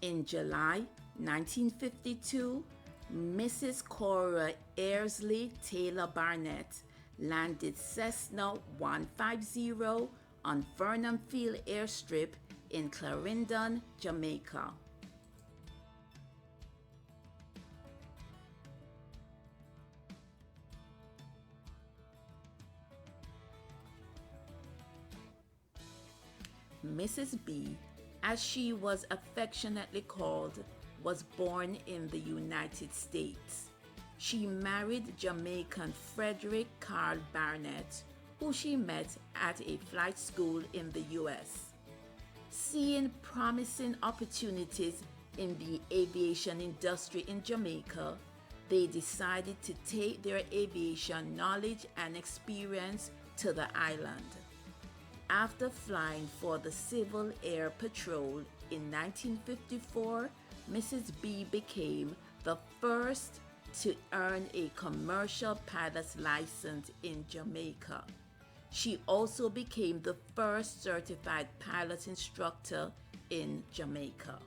In July 1952, Mrs. Cora Earsley Taylor Barnett landed Cessna 150 on Vernon Field Airstrip in Clarendon, Jamaica. Mrs. B, as she was affectionately called, was born in the United States. She married Jamaican Frederick Carl Barnett, who she met at a flight school in the U.S. Seeing promising opportunities in the aviation industry in Jamaica, they decided to take their aviation knowledge and experience to the island. After flying for the Civil Air Patrol in 1954, Mrs. B became the first to earn a commercial pilot's license in Jamaica. She also became the first certified pilot instructor in Jamaica.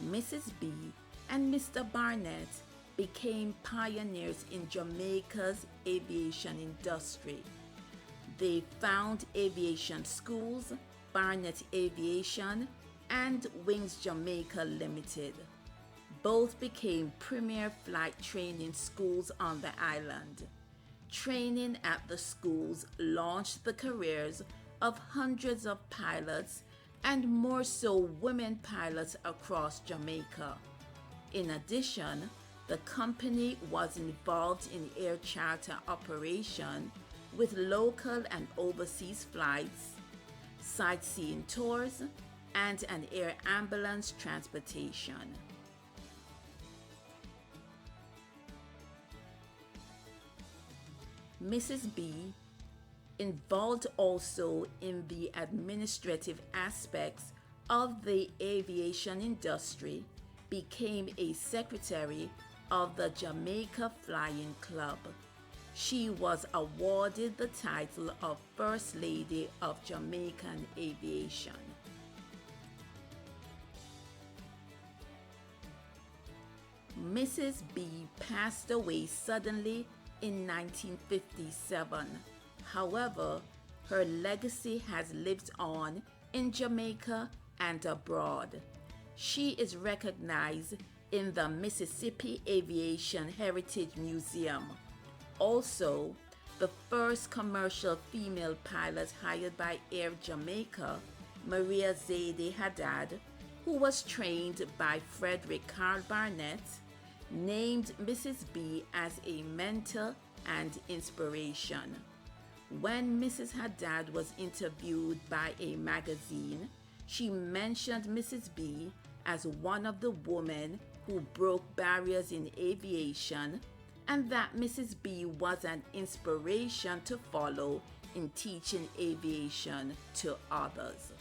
Mrs. B and Mr. Barnett became pioneers in Jamaica's aviation industry. They found aviation schools, Barnett Aviation, and Wings Jamaica Limited. Both became premier flight training schools on the island. Training at the schools launched the careers of hundreds of pilots and more so women pilots across Jamaica. In addition, the company was involved in air charter operation with local and overseas flights, sightseeing tours, and an air ambulance transportation. Mrs. B, involved also in the administrative aspects of the aviation industry, became a secretary of the Jamaica Flying Club. She was awarded the title of First Lady of Jamaican Aviation. Mrs. B passed away suddenly in 1957. However, her legacy has lived on in Jamaica and abroad. She is recognized in the Mississippi Aviation Heritage Museum. Also, the first commercial female pilot hired by Air Jamaica, Maria Zaide Haddad, who was trained by Frederick Carl Barnett, named Mrs. B as a mentor and inspiration. When Mrs. Haddad was interviewed by a magazine, she mentioned Mrs. B as one of the women who broke barriers in aviation, and that Mrs. B was an inspiration to follow in teaching aviation to others.